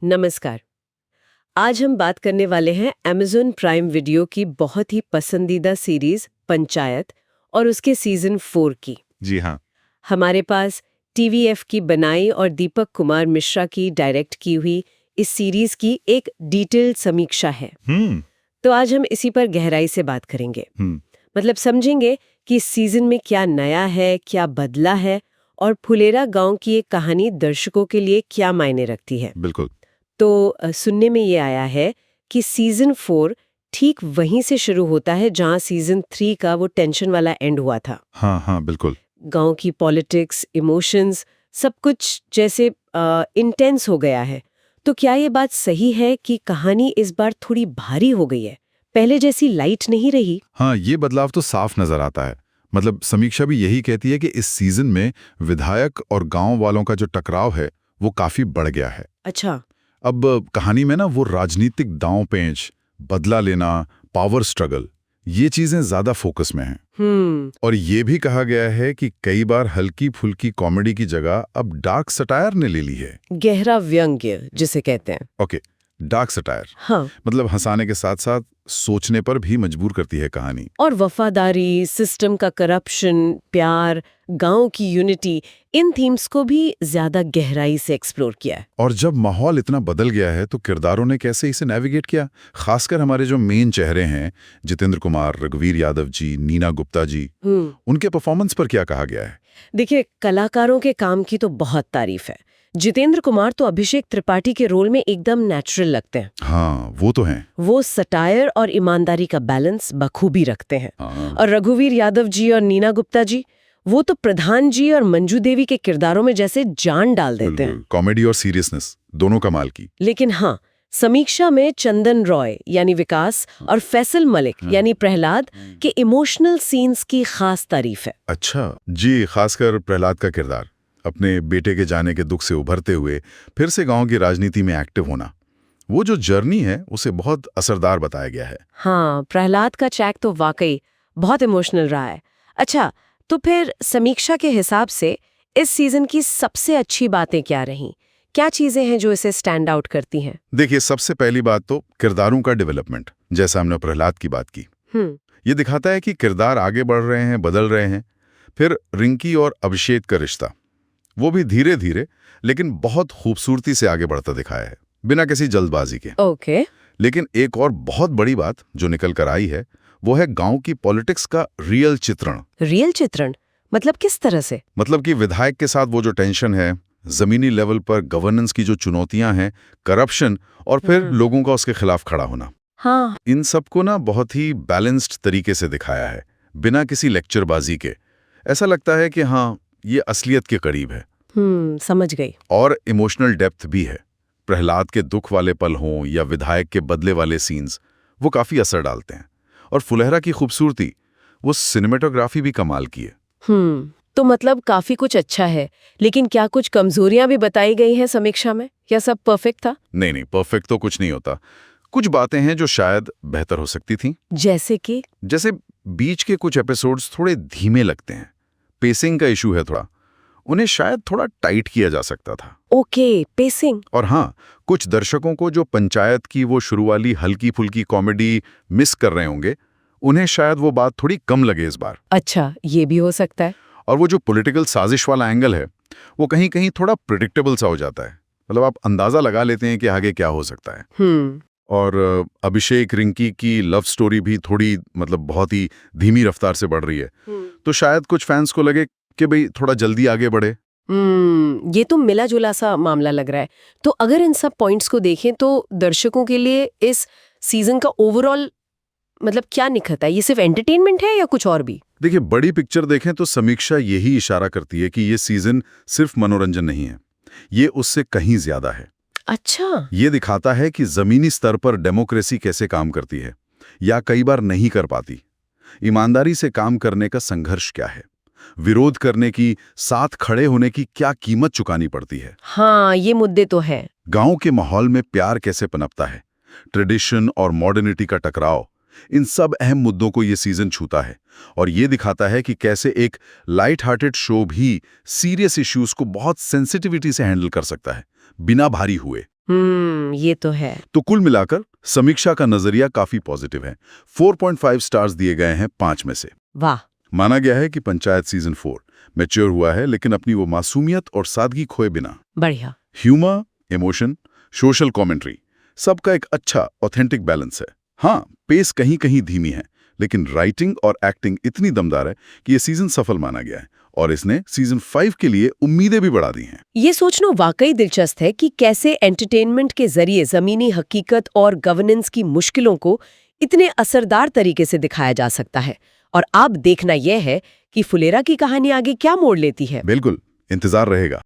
नमस्कार। आज हम बात करने वाले हैं Amazon प्राइम वीडियो की बहुत ही पसंदीदा सीरीज पंचायत और उसके सीजन 4 की। जी हाँ। हमारे पास TVF की बनाई और दीपक कुमार मिश्रा की डायरेक्ट की हुई इस सीरीज की एक डिटेल्ड समीक्षा है। तो आज हम इसी पर गहराई से बात करेंगे। मतलब समझेंगे कि इस सीजन में क्या नया है, क्या बदला है और फुलेरा गांव की एक कहानी दर्शकों के लिए क्या मायने रखती है। बिल्कुल। तो सुनने में ये आया है कि सीजन 4 ठीक वहीं से शुरू होता है जहां सीजन 3 का वो टेंशन वाला एंड हुआ था। हाँ हाँ बिल्कुल। गांव की पॉलिटिक्स, इमोशंस, सब कुछ जैसे इंटेंस हो गया है। तो क्या ये बात सही है कि कहानी इस बार थोड़ी भारी हो गई है, पहले जैसी लाइट नहीं रही? हाँ, ये बदलाव तो साफ नजर आता है। मतलब समीक्षा भी यही कहती है कि इस सीजन में विधायक और गांव वालों का जो टकराव है वो काफी बढ़ गया है। अच्छा। अब कहानी में ना वो राजनीतिक दांव पेंच, बदला लेना, पावर स्ट्रगल, ये चीजें ज्यादा फोकस में हैं। और ये भी कहा गया है कि कई बार हल्की फुल्की कॉमेडी की जगह अब डार्क सटायर ने ले ली है। गहरा व्यंग्य जिसे कहते हैं। Okay, dark satire. हाँ। मतलब हंसाने के साथ साथ सोचने पर भी मजबूर करती है कहानी। और वफादारी, सिस्टम का करप्शन, प्यार, गांव की यूनिटी, इन थीम्स को भी ज्यादा गहराई से एक्सप्लोर किया है। और जब माहौल इतना बदल गया है तो किरदारों ने कैसे इसे नेविगेट किया, खासकर हमारे जो मेन चेहरे हैं, जितेंद्र कुमार, रघुवीर यादव जी, नीना गुप्ता जी, उनके परफॉर्मेंस पर क्या कहा गया है? देखिए, कलाकारों के काम की तो बहुत तारीफ है। जितेंद्र कुमार तो अभिषेक त्रिपाठी के रोल में एकदम नेचुरल लगते हैं। हाँ, वो तो हैं। वो सटायर और ईमानदारी का बैलेंस बखूबी रखते हैं। और रघुवीर यादव जी और नीना गुप्ता जी, वो तो प्रधान जी और मंजू देवी के किरदारों में जैसे जान डाल देते हैं। कॉमेडी और सीरियसनेस दोनों कमाल की। लेकिन हाँ, समीक्षा में चंदन रॉय यानी विकास और फैसल मलिक यानी प्रहलाद के इमोशनल सीन्स की खास तारीफ है। अच्छा जी, खासकर प्रहलाद का किरदार, अपने बेटे के जाने के दुख से उभरते हुए फिर से गांव की राजनीति में एक्टिव होना, वो जो जर्नी है उसे बहुत असरदार बताया गया है। हाँ, प्रहलाद का ट्रैक तो वाकई बहुत इमोशनल रहा है। अच्छा, तो फिर समीक्षा के हिसाब से इस सीजन की सबसे अच्छी बातें क्या रहीं? क्या चीजें हैं जो इसे स्टैंड आउट करती हैं? देखिए, सबसे पहली बात तो किरदारों का डेवलपमेंट, जैसा हमने प्रहलाद की बात की। ये दिखाता है कि किरदार आगे बढ़ रहे हैं, बदल रहे हैं। फिर रिंकी और अभिषेक का रिश्ता, वो भी धीरे धीरे लेकिन बहुत खूबसूरती से आगे बढ़ता दिखाया है, बिना किसी जल्दबाजी के। ओके। लेकिन एक और बहुत बड़ी बात जो निकल कर आई है वो है गांव की पॉलिटिक्स का रियल चित्रण। रियल चित्रण मतलब किस तरह से? मतलब कि विधायक के साथ वो जो टेंशन है, जमीनी लेवल पर गवर्नेंस की जो चुनौतियां हैं, करप्शन और फिर लोगों का उसके खिलाफ खड़ा होना। हाँ। इन सबको ना बहुत ही बैलेंस्ड तरीके से दिखाया है, बिना किसी लेक्चरबाजी के। ऐसा लगता है कि हाँ, ये असलियत के करीब है। समझ गई। और इमोशनल डेप्थ भी है। प्रहलाद के दुख वाले पल हों या विधायक के बदले वाले सीन्स, वो काफी असर डालते हैं। और फुलेहरा की खूबसूरती, वो सिनेमेटोग्राफी भी कमाल की है। तो मतलब काफी कुछ अच्छा है, लेकिन क्या कुछ कमजोरियां भी बताई गई हैं समीक्षा में, या सब परफेक्ट था? नहीं, परफेक्ट तो कुछ नहीं होता। कुछ बातें हैं जो शायद बेहतर हो सकती थीं। जैसे कि? जैसे बीच के कुछ एपिसोड्स थोड़े धीमे लगते हैं, पेसिंग का इशू है थोड़ा, उन्हें शायद थोड़ा टाइट किया जा सकता था। Okay, pacing. और हाँ, कुछ दर्शकों को जो पंचायत की वो शुरू वाली हल्की फुल्की कॉमेडी मिस कर रहे होंगे, उन्हें शायद वो बात थोड़ी कम लगे इस बार। अच्छा, ये भी हो सकता है। और वो जो पॉलिटिकल साजिश वाला एंगल है, वो कहीं कहीं थोड़ा प्रेडिक्टेबल सा हो जाता है। मतलब आप अंदाजा लगा लेते हैं कि आगे क्या हो सकता है। और अभिषेक रिंकी की लव स्टोरी भी थोड़ी मतलब बहुत ही धीमी रफ्तार से बढ़ रही है। तो शायद कुछ फैंस को लगे कि भाई थोड़ा जल्दी आगे बढ़े। ये तो मिला जुला सा मामला लग रहा है। तो अगर इन सब पॉइंट्स को देखें तो दर्शकों के लिए इस सीजन का ओवरऑल मतलब क्या निखरता है? ये सिर्फ एंटरटेनमेंट है या कुछ और भी? देखिए, बड़ी पिक्चर देखें तो समीक्षा यही इशारा करती है कि ये सीजन सिर्फ मनोरंजन नहीं है, ये उससे कहीं ज्यादा है। अच्छा। ये दिखाता है कि जमीनी स्तर पर डेमोक्रेसी कैसे काम करती है या कई बार नहीं कर पाती। ईमानदारी से काम करने का संघर्ष क्या है, विरोध करने की, साथ खड़े होने की क्या कीमत चुकानी पड़ती है। हाँ, ये मुद्दे तो हैं। गांव के माहौल में प्यार कैसे पनपता है, ट्रेडिशन और मॉडर्निटी का टकराव, इन सब अहम मुद्दों को ये सीजन छूता है। और ये दिखाता है कि कैसे एक लाइट हार्टेड शो भी सीरियस इश्यूज को बहुत सेंसिटिविटी से हैंडल कर सकता है, बिना भारी हुए। ये तो है। तो कुल मिलाकर समीक्षा का नजरिया काफी पॉजिटिव है। 4.5 स्टार्स दिए गए हैं 5 में से। वाह। माना गया है कि पंचायत सीजन 4 मैच्योर हुआ है, लेकिन अपनी वो मासूमियत और सादगी खोए बिना। बढ़िया। ह्यूमर, इमोशन, सोशल कमेंट्री, सबका एक अच्छा ऑथेंटिक बैलेंस है। हाँ, पेस कहीं कहीं धीमी है, लेकिन राइटिंग और एक्टिंग इतनी दमदार है कि ये सीजन सफल माना गया है और इसने सीजन 5 के लिए उम्मीदें भी बढ़ा दी हैं। ये सोचना वाकई दिलचस्प है कि कैसे एंटरटेनमेंट के जरिए जमीनी हकीकत और गवर्नेंस की मुश्किलों को इतने असरदार तरीके से दिखाया जा सकता है। और अब देखना यह है कि फुलेरा की कहानी आगे क्या मोड़ लेती है। बिल्कुल, इंतजार रहेगा।